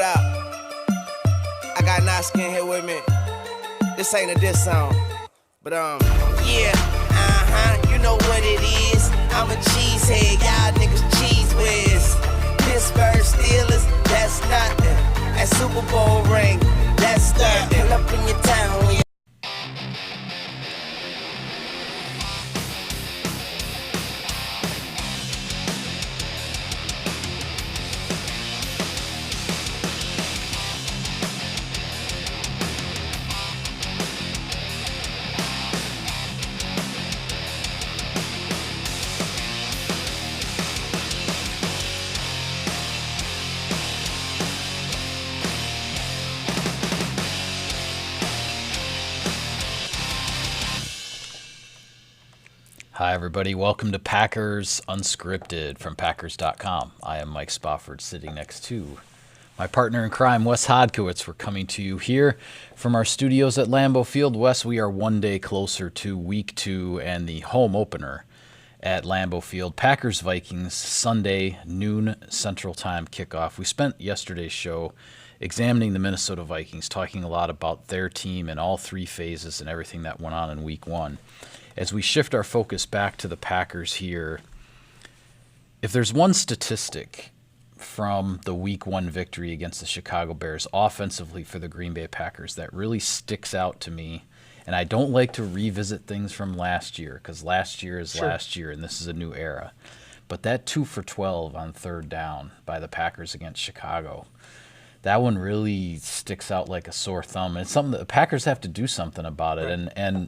up? I got Naskin here with me. This ain't a diss song, but yeah, you know what it is. I'm a cheesehead, y'all niggas cheese whiz. Pittsburgh Steelers, that's nothing. That Super Bowl ring, that's nothing. Pull up in your town when you Hi, everybody. Welcome to Packers Unscripted from Packers.com. I am Mike Spofford, sitting next to my partner in crime, Wes Hodkiewicz. We're coming to you here from our studios at Lambeau Field. Wes, we are one day closer to Week 2 and the home opener at Lambeau Field. Packers-Vikings, Sunday, noon Central Time kickoff. We spent yesterday's show examining the Minnesota Vikings, talking a lot about their team and all three phases and everything that went on in Week 1. As we shift our focus back to the Packers here, if there's one statistic from the Week 1 victory against the Chicago Bears offensively for the Green Bay Packers that really sticks out to me, and I don't like to revisit things from last year because last year is last year and this is a new era, but that 2 for 12 on third down by the Packers against Chicago, that one really sticks out like a sore thumb. And it's something that the Packers have to do something about it. Right. And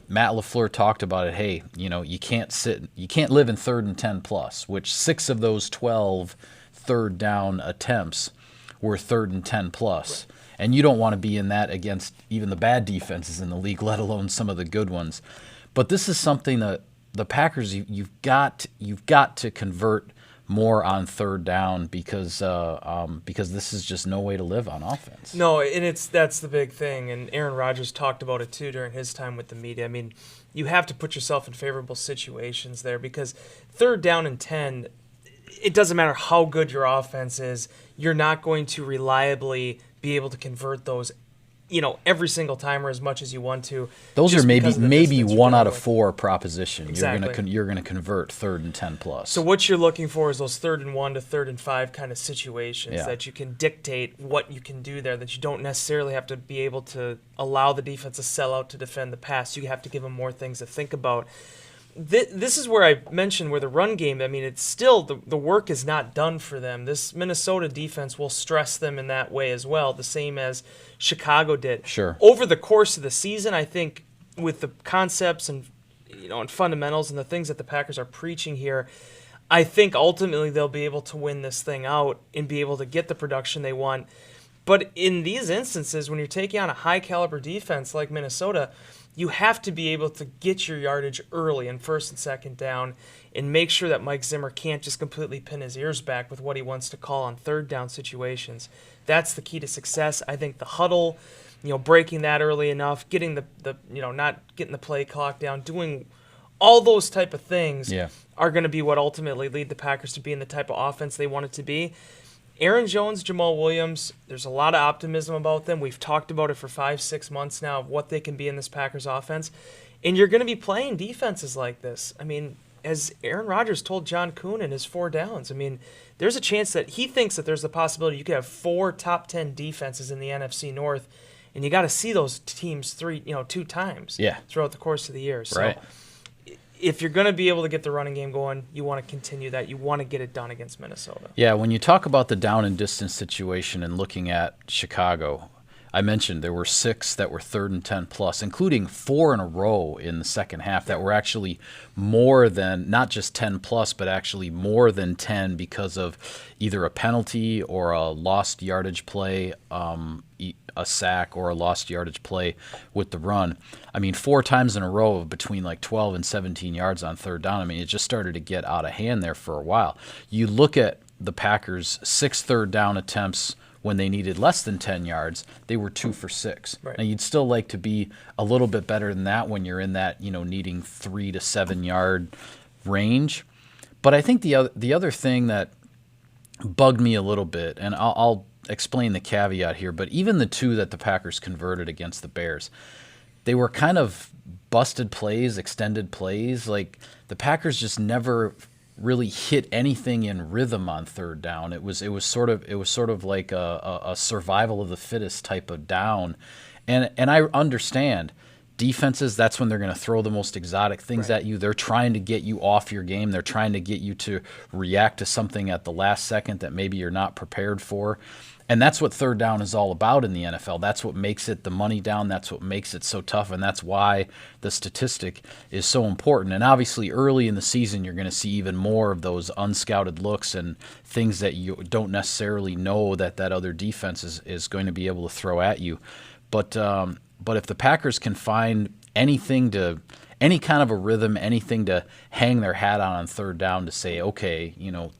Matt LaFleur talked about it. Hey, you can't live in 3rd and 10 plus, which 6 of those 12 third down attempts were 3rd and 10 plus. Right. And you don't want to be in that against even the bad defenses in the league, let alone some of the good ones. But this is something that the Packers, you've got to convert more on third down because this is just no way to live on offense. No, and that's the big thing, and Aaron Rodgers talked about it too during his time with the media. I mean, you have to put yourself in favorable situations there because third down and 10, it doesn't matter how good your offense is, you're not going to reliably be able to convert those every single time or as much as you want to. Those are maybe 1 out of 4 proposition. Exactly. You're gonna convert 3rd and 10 plus. So what you're looking for is those 3rd and 1 to 3rd and 5 kind of situations that you can dictate what you can do there, that you don't necessarily have to be able to allow the defense to sell out to defend the pass. You have to give them more things to think about. This is where I mentioned where the run game, I mean, it's still, the work is not done for them. This Minnesota defense will stress them in that way as well, the same as Chicago did. Sure. Over the course of the season, I think with the concepts and and fundamentals and the things that the Packers are preaching here, I think ultimately they'll be able to win this thing out and be able to get the production they want. But in these instances, when you're taking on a high-caliber defense like Minnesota, you have to be able to get your yardage early in 1st and 2nd down and make sure that Mike Zimmer can't just completely pin his ears back with what he wants to call on 3rd down situations. That's the key to success. I think the huddle, breaking that early enough, getting the not getting the play clock down, doing all those type of things are going to be what ultimately lead the Packers to being the type of offense they want it to be. Aaron Jones, Jamal Williams, there's a lot of optimism about them. We've talked about it for 5-6 months now of what they can be in this Packers offense. And you're going to be playing defenses like this. I mean, as Aaron Rodgers told John Kuhn in his 4 downs, I mean, there's a chance that he thinks that there's a possibility you could have 4 top 10 defenses in the NFC North, and you got to see those teams 2 times throughout the course of the year. So right. If you're going to be able to get the running game going, you want to continue that. You want to get it done against Minnesota. Yeah, when you talk about the down and distance situation and looking at Chicago, I mentioned there were 6 that were 3rd and 10 plus, including 4 in a row in the second half that were actually more than, not just 10 plus, but actually more than 10 because of either a penalty or a lost yardage play, a sack or a lost yardage play with the run. I mean, 4 times in a row of between like 12 and 17 yards on 3rd down. I mean, it just started to get out of hand there for a while. You look at the Packers' 6 3rd down attempts when they needed less than 10 yards, they were 2 for 6. Right. Now, you'd still like to be a little bit better than that when you're in that, needing 3 to 7 yard range. But I think the other thing that bugged me a little bit, and I'll explain the caveat here, but even the two that the Packers converted against the Bears, they were kind of busted plays, extended plays. Like the Packers just never really hit anything in rhythm on third down. It was sort of like a survival of the fittest type of down, and I understand. Defenses, that's when they're going to throw the most exotic things at you. They're trying to get you off your game. They're trying to get you to react to something at the last second that maybe you're not prepared for. And that's what third down is all about in the NFL. That's what makes it the money down. That's what makes it so tough. And that's why the statistic is so important. And obviously early in the season, you're going to see even more of those unscouted looks and things that you don't necessarily know that other defense is going to be able to throw at you. But if the Packers can find any kind of a rhythm, anything to hang their hat on third down to say, okay,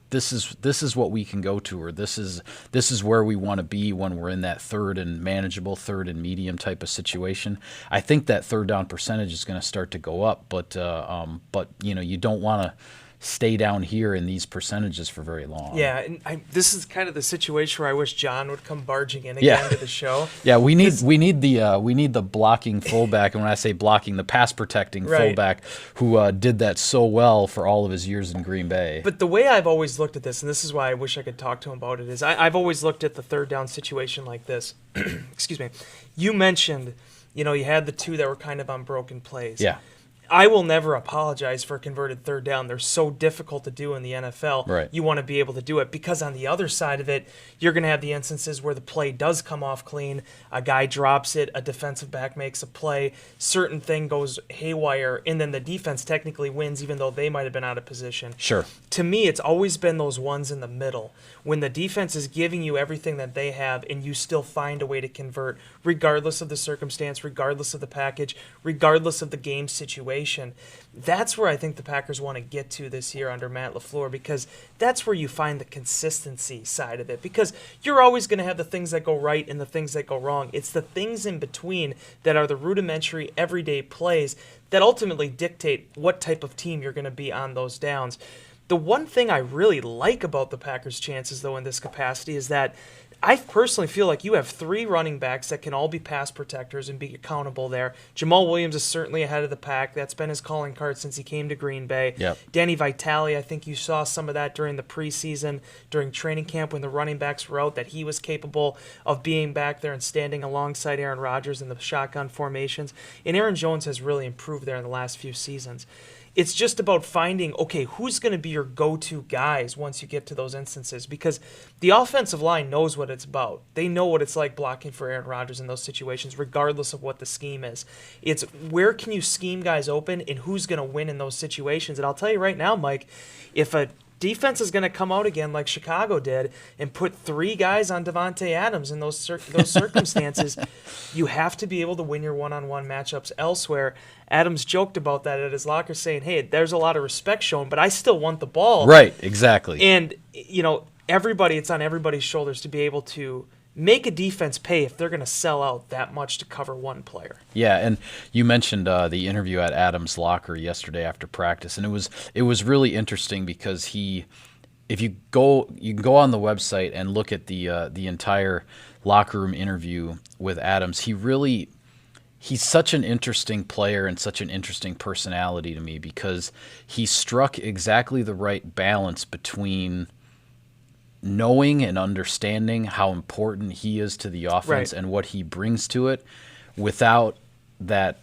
this is what we can go to, or this is where we want to be when we're in that third and manageable, third and medium type of situation. I think that third down percentage is going to start to go up, but you don't want to stay down here in these percentages for very long. Yeah, and this is kind of the situation where I wish John would come barging in again to the show. Yeah, we need the blocking fullback, and when I say blocking, the pass protecting fullback who did that so well for all of his years in Green Bay. But the way I've always looked at this, and this is why I wish I could talk to him about it, is I've always looked at the third down situation like this. Excuse me. You mentioned, you had the two that were kind of on broken plays. Yeah. I will never apologize for a converted third down. They're so difficult to do in the NFL. Right. You want to be able to do it because on the other side of it, you're going to have the instances where the play does come off clean. A guy drops it, a defensive back makes a play, certain thing goes haywire, and then the defense technically wins even though they might have been out of position. Sure. To me, it's always been those ones in the middle when the defense is giving you everything that they have and you still find a way to convert regardless of the circumstance, regardless of the package, regardless of the game situation. That's where I think the Packers want to get to this year under Matt LaFleur, because that's where you find the consistency side of it, because you're always going to have the things that go right and the things that go wrong. It's the things in between that are the rudimentary everyday plays that ultimately dictate what type of team you're going to be on those downs. The one thing I really like about the Packers' chances, though, in this capacity is that I personally feel like you have three running backs that can all be pass protectors and be accountable there. Jamal Williams is certainly ahead of the pack. That's been his calling card since he came to Green Bay. Yep. Danny Vitale, I think you saw some of that during the preseason, during training camp when the running backs were out, that he was capable of being back there and standing alongside Aaron Rodgers in the shotgun formations. And Aaron Jones has really improved there in the last few seasons. It's just about finding, okay, who's going to be your go-to guys once you get to those instances, because the offensive line knows what it's about. They know what it's like blocking for Aaron Rodgers in those situations, regardless of what the scheme is. It's where can you scheme guys open and who's going to win in those situations. And I'll tell you right now, Mike, if a defense is going to come out again like Chicago did and put three guys on Davante Adams in those circumstances, you have to be able to win your one-on-one matchups elsewhere. Adams joked about that at his locker, saying, hey, there's a lot of respect shown, but I still want the ball. Right, exactly. And, it's on everybody's shoulders to be able to make a defense pay if they're going to sell out that much to cover one player. Yeah, and you mentioned the interview at Adams' locker yesterday after practice, and it was really interesting because you can go on the website and look at the entire locker room interview with Adams. He's such an interesting player and such an interesting personality to me because he struck exactly the right balance between knowing and understanding how important he is to the offense and what he brings to it without that,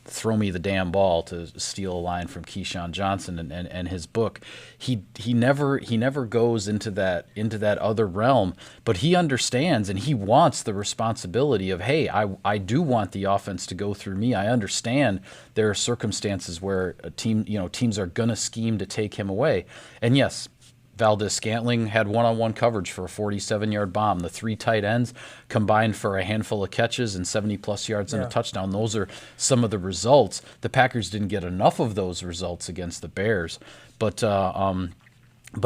throw me the damn ball, to steal a line from Keyshawn Johnson and his book. He never goes into that other realm, but he understands and he wants the responsibility of, hey, I do want the offense to go through me. I understand there are circumstances where teams are gonna scheme to take him away. And yes, Valdez-Scantling had one-on-one coverage for a 47-yard bomb. The three tight ends combined for a handful of catches and 70-plus yards and a touchdown. Those are some of the results. The Packers didn't get enough of those results against the Bears. But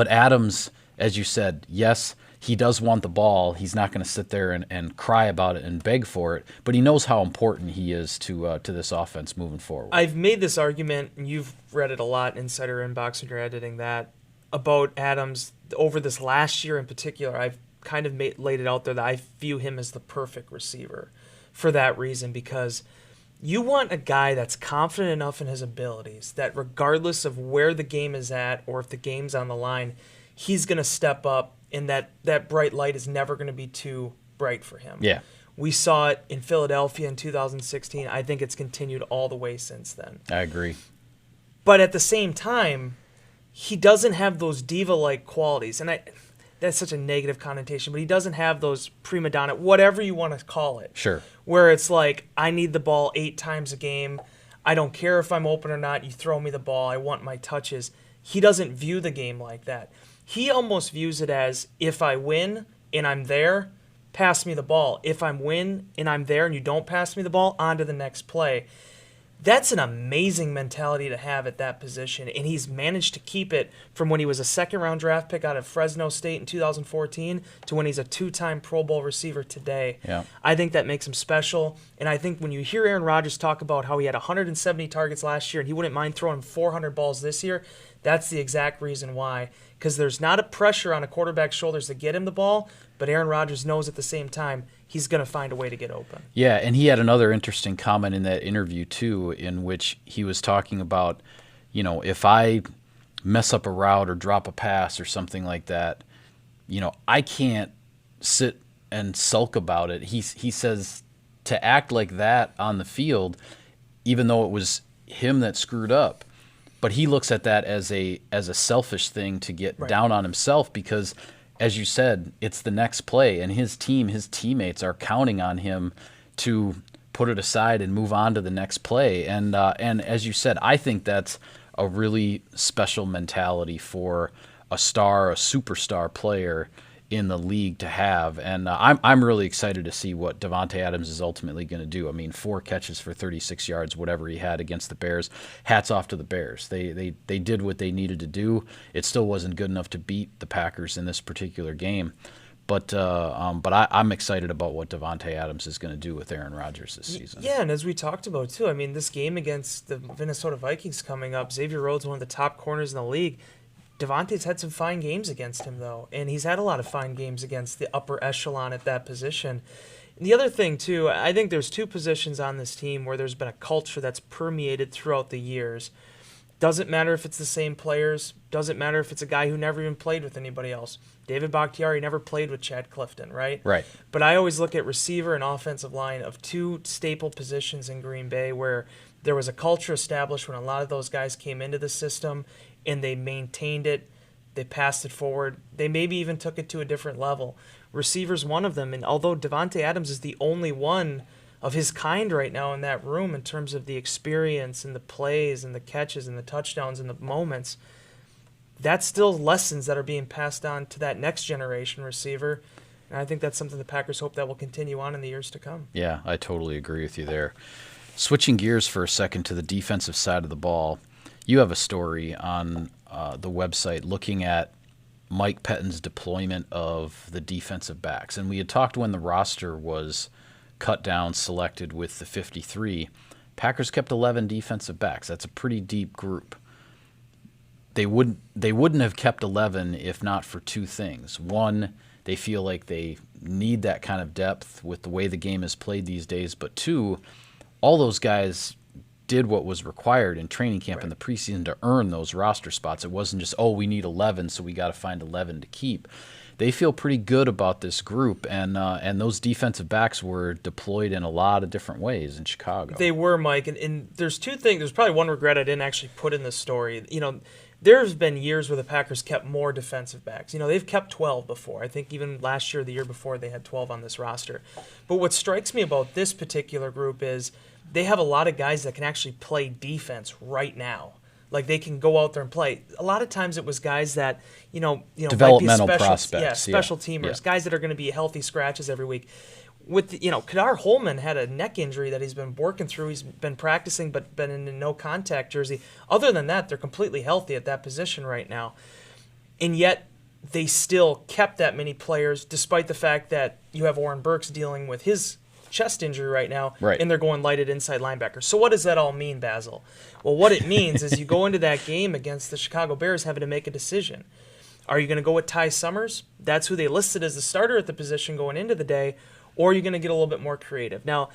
Adams, as you said, yes, he does want the ball. He's not going to sit there and cry about it and beg for it, but he knows how important he is to this offense moving forward. I've made this argument, and you've read it a lot, Insider Inbox, when you're editing that, about Adams over this last year in particular. kind of laid it out there that I view him as the perfect receiver for that reason, because you want a guy that's confident enough in his abilities that regardless of where the game is at or if the game's on the line, he's going to step up, and that bright light is never going to be too bright for him. Yeah. We saw it in Philadelphia in 2016. I think it's continued all the way since then. I agree. But at the same time, he doesn't have those diva-like qualities. And that's such a negative connotation, but he doesn't have those prima donna, whatever you want to call it. Sure. Where it's like, I need the ball 8 times a game. I don't care if I'm open or not. You throw me the ball. I want my touches. He doesn't view the game like that. He almost views it as, if I win and I'm there, pass me the ball. If I'm win and I'm there and you don't pass me the ball, on to the next play. That's an amazing mentality to have at that position, and he's managed to keep it from when he was a second-round draft pick out of Fresno State in 2014 to when he's a 2-time Pro Bowl receiver today. Yeah. I think that makes him special, and I think when you hear Aaron Rodgers talk about how he had 170 targets last year and he wouldn't mind throwing 400 balls this year, that's the exact reason why, because there's not a pressure on a quarterback's shoulders to get him the ball, but Aaron Rodgers knows at the same time he's going to find a way to get open. Yeah, and he had another interesting comment in that interview, too, in which he was talking about, if I mess up a route or drop a pass or something like that, I can't sit and sulk about it. He says to act like that on the field, even though it was him that screwed up, but he looks at that as a selfish thing to get down on himself because, as you said, it's the next play, and his teammates are counting on him to put it aside and move on to the next play. And as you said, I think that's a really special mentality for a superstar player in the league to have. And I'm really excited to see what Davante Adams is ultimately going to do. I mean, 4 catches for 36 yards, whatever he had against the Bears. Hats off to the Bears. They did what they needed to do. It still wasn't good enough to beat the Packers in this particular game. But I'm excited about what Davante Adams is going to do with Aaron Rodgers this season. Yeah, and as we talked about, too, I mean, this game against the Minnesota Vikings coming up, Xavier Rhodes, one of the top corners in the league. Davante's had some fine games against him, though, and he's had a lot of fine games against the upper echelon at that position. And the other thing, too, I think there's 2 positions on this team where there's been a culture that's permeated throughout the years. Doesn't matter if it's the same players. Doesn't matter if it's a guy who never even played with anybody else. David Bakhtiari never played with Chad Clifton, right? Right. But I always look at receiver and offensive line of 2 staple positions in Green Bay where there was a culture established when a lot of those guys came into the system, and they maintained it, they passed it forward, they maybe even took it to a different level. Receiver's one of them, and although Davante Adams is the only one of his kind right now in that room in terms of the experience and the plays and the catches and the touchdowns and the moments, that's still lessons that are being passed on to that next generation receiver, and I think that's something the Packers hope that will continue on in the years to come. Yeah, I totally agree with you there. Switching gears for a second to the defensive side of the ball, you have a story on the website looking at Mike Pettine's deployment of the defensive backs. And we had talked when the roster was cut down, selected with the 53. Packers kept 11 defensive backs. That's a pretty deep group. They wouldn't have kept 11 if not for 2 things. One, they feel like they need that kind of depth with the way the game is played these days. But 2, all those guys did what was required in training camp in the preseason to earn those roster spots. It wasn't just, we need 11, so we got to find 11 to keep. They feel pretty good about this group, and those defensive backs were deployed in a lot of different ways in Chicago. They were, Mike, and there's 2 things. There's probably one regret I didn't actually put in the story. There's been years where the Packers kept more defensive backs. They've kept 12 before. I think even last year, the year before, they had 12 on this roster. But what strikes me about this particular group is they have a lot of guys that can actually play defense right now. Like, they can go out there and play. A lot of times it was guys that, developmental might be prospects. Yeah, special teamers, guys that are going to be healthy scratches every week. With Kadar Holman had a neck injury that he's been working through. He's been practicing but been in a no-contact jersey. Other than that, they're completely healthy at that position right now. And yet they still kept that many players despite the fact that you have Oren Burks dealing with his chest injury right now, and they're going light at inside linebacker. So what does that all mean, Basil? Well, what it means is you go into that game against the Chicago Bears having to make a decision. Are you going to go with Ty Summers? That's who they listed as the starter at the position going into the day, or are you going to get a little bit more creative? Now,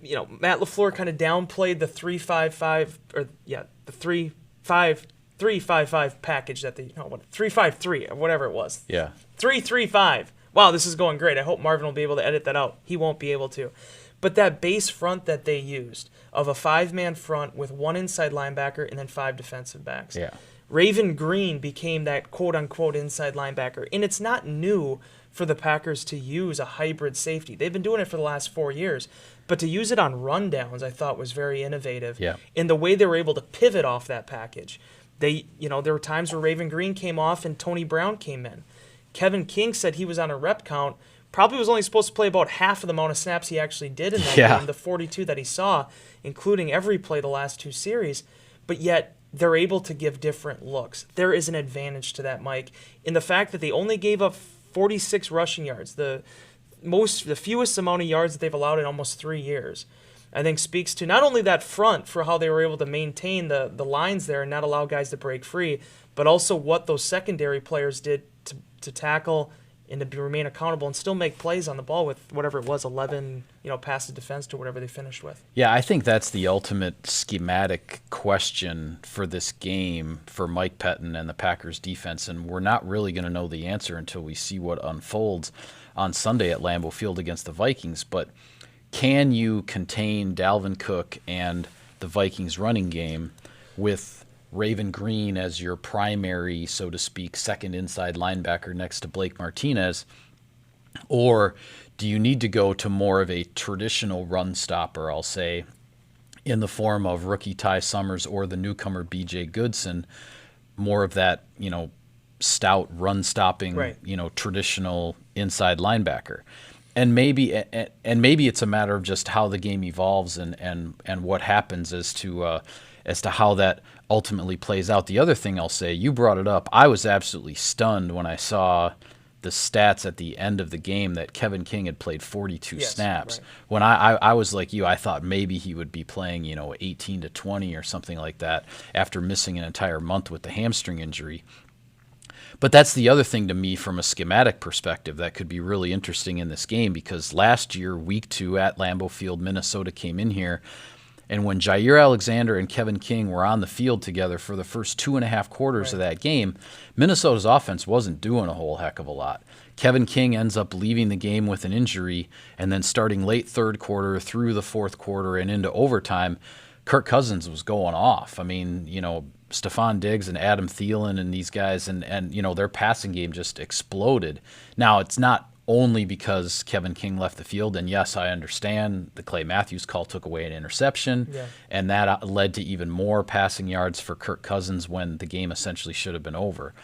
Matt LaFleur kind of downplayed the 3-5-5 the 3-5-3-5-5 package that 3-5-3 or whatever it was. Yeah. 3-3-5. Wow, this is going great. I hope Marvin will be able to edit that out. He won't be able to. But that base front that they used of a 5-man front with one inside linebacker and then 5 defensive backs. Yeah. Raven Green became that quote-unquote inside linebacker. And it's not new for the Packers to use a hybrid safety. They've been doing it for the last 4 years. But to use it on rundowns, I thought was very innovative. Yeah. In the way they were able to pivot off that package. There were times where Raven Green came off and Tony Brown came in. Kevin King said he was on a rep count. Probably was only supposed to play about half of the amount of snaps he actually did in that game, the 42 that he saw, including every play the last 2 series. But yet, they're able to give different looks. There is an advantage to that, Mike, in the fact that they only gave up 46 rushing yards, the fewest amount of yards that they've allowed in almost 3 years. I think speaks to not only that front for how they were able to maintain the lines there and not allow guys to break free, but also what those secondary players did to tackle and to remain accountable and still make plays on the ball with whatever it was, 11, pass the defense to whatever they finished with. Yeah, I think that's the ultimate schematic question for this game for Mike Pettin and the Packers defense, and we're not really going to know the answer until we see what unfolds on Sunday at Lambeau Field against the Vikings. But can you contain Dalvin Cook and the Vikings running game with Raven Green as your primary, so to speak, second inside linebacker next to Blake Martinez? Or do you need to go to more of a traditional run stopper, I'll say, in the form of rookie Ty Summers or the newcomer B.J. Goodson, more of that, stout run stopping, right, traditional inside linebacker? And maybe it's a matter of just how the game evolves and what happens as to how that ultimately plays out. The other thing I'll say, you brought it up, I was absolutely stunned when I saw the stats at the end of the game that Kevin King had played 42 snaps. Right. When I was like you, I thought maybe he would be playing 18 to 20 or something like that after missing an entire month with the hamstring injury. But that's the other thing to me from a schematic perspective that could be really interesting in this game, because last year, week 2 at Lambeau Field, Minnesota came in here, and when Jair Alexander and Kevin King were on the field together for the first 2.5 quarters of that game, Minnesota's offense wasn't doing a whole heck of a lot. Kevin King ends up leaving the game with an injury, and then starting late third quarter through the fourth quarter and into overtime, Kirk Cousins was going off. I mean, Stephon Diggs and Adam Thielen and these guys, and their passing game just exploded. Now, it's not only because Kevin King left the field, and yes, I understand the Clay Matthews call took away an interception, and that led to even more passing yards for Kirk Cousins when the game essentially should have been over.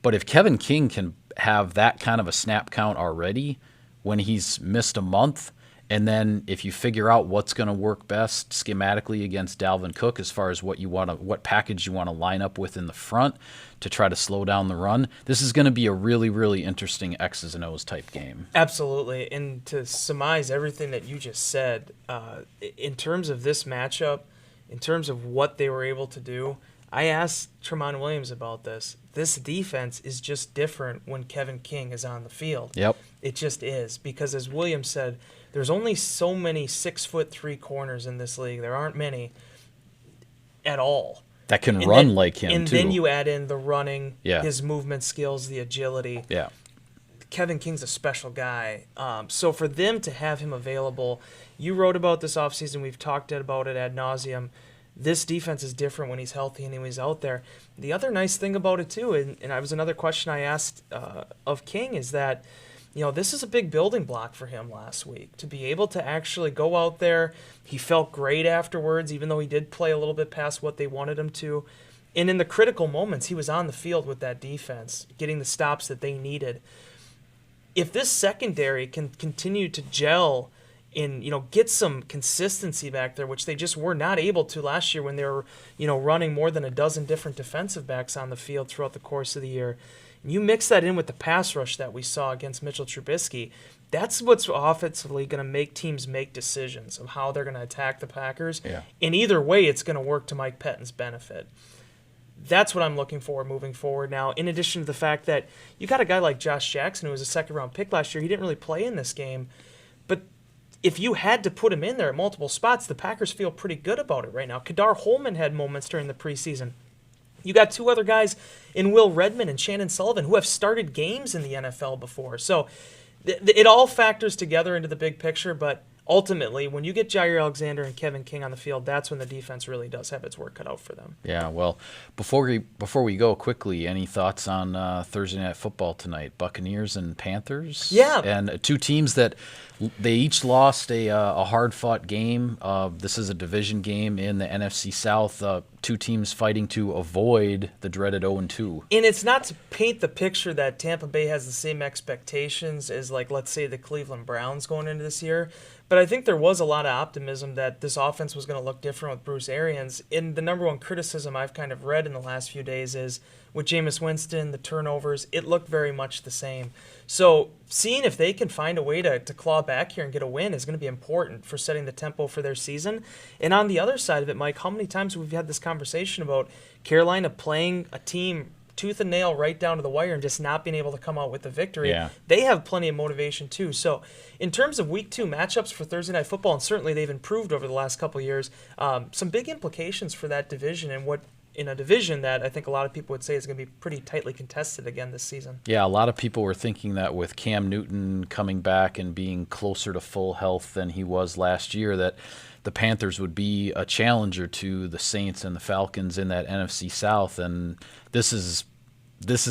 But if Kevin King can have that kind of a snap count already when he's missed a month, and then if you figure out what's going to work best schematically against Dalvin Cook as far as what package you want to line up with in the front to try to slow down the run, this is going to be a really, really interesting X's and O's type game. Absolutely. And to surmise everything that you just said, in terms of this matchup, in terms of what they were able to do, I asked Tremont Williams about this. This defense is just different when Kevin King is on the field. Yep. It just is. Because as Williams said, there's only so many 6'3" corners in this league. There aren't many at all. That can run like him, and too. And then you add in the running, his movement skills, the agility. Yeah. Kevin King's a special guy. So for them to have him available, you wrote about this offseason. We've talked about it ad nauseum. This defense is different when he's healthy and when he's out there. The other nice thing about it, too, and it was another question I asked of King, is that this is a big building block for him last week. To be able to actually go out there, he felt great afterwards, even though he did play a little bit past what they wanted him to. And in the critical moments, he was on the field with that defense, getting the stops that they needed. If this secondary can continue to gel and get some consistency back there, which they just were not able to last year when they were running more than a dozen different defensive backs on the field throughout the course of the year. You mix that in with the pass rush that we saw against Mitchell Trubisky, that's what's offensively going to make teams make decisions of how they're going to attack the Packers. Yeah. In either way, it's going to work to Mike Pettin's benefit. That's what I'm looking for moving forward now, in addition to the fact that you got a guy like Josh Jackson, who was a second-round pick last year. He didn't really play in this game, but if you had to put him in there at multiple spots, the Packers feel pretty good about it right now. Kadar Holman had moments during the preseason. You got two other guys in Will Redmond and Shannon Sullivan who have started games in the NFL before. So it all factors together into the big picture, but ultimately, when you get Jair Alexander and Kevin King on the field, that's when the defense really does have its work cut out for them. Yeah, well, before we go quickly, any thoughts on Thursday Night Football tonight? Buccaneers and Panthers? Yeah. And two teams that they each lost a hard-fought game. This is a division game in the NFC South. Two teams fighting to avoid the dreaded 0-2. And it's not to paint the picture that Tampa Bay has the same expectations as, like, let's say, the Cleveland Browns going into this year. But I think there was a lot of optimism that this offense was going to look different with Bruce Arians. And the number one criticism I've kind of read in the last few days is with Jameis Winston, the turnovers, it looked very much the same. So seeing if they can find a way to claw back here and get a win is going to be important for setting the tempo for their season. And on the other side of it, Mike, how many times we've had this conversation about Carolina playing a team tooth and nail right down to the wire and just not being able to come out with the victory. Yeah. They have plenty of motivation too. So in terms of week 2 matchups for Thursday Night Football, and certainly they've improved over the last couple of years, some big implications for that division, and what in a division that I think a lot of people would say is going to be pretty tightly contested again this season. Yeah, a lot of people were thinking that with Cam Newton coming back and being closer to full health than he was last year, that the Panthers would be a challenger to the Saints and the Falcons in that NFC South, and this is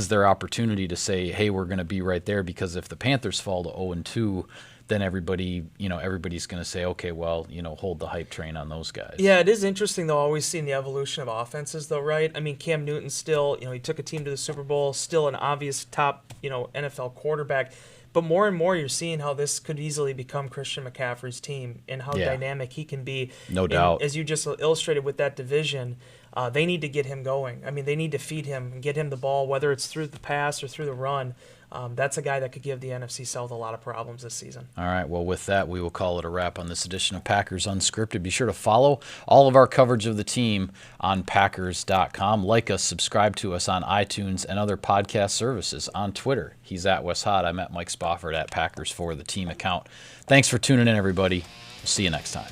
their opportunity to say, hey, we're going to be right there, because if the Panthers fall to 0-2, then everybody's going to say, okay, well, hold the hype train on those guys. Yeah, it is interesting, though, always seeing the evolution of offenses, though, right? I mean, Cam Newton still, he took a team to the Super Bowl, still an obvious top, NFL quarterback. But more and more, you're seeing how this could easily become Christian McCaffrey's team and how dynamic he can be. No doubt. As you just illustrated with that division, they need to get him going. I mean, they need to feed him and get him the ball, whether it's through the pass or through the run. That's a guy that could give the NFC South a lot of problems this season. All right, well, with that, we will call it a wrap on this edition of Packers Unscripted. Be sure to follow all of our coverage of the team on Packers.com. Like us, subscribe to us on iTunes and other podcast services. On Twitter, he's at Wes Hod. I'm at Mike Spofford at Packers for the team account. Thanks for tuning in, everybody. We'll see you next time.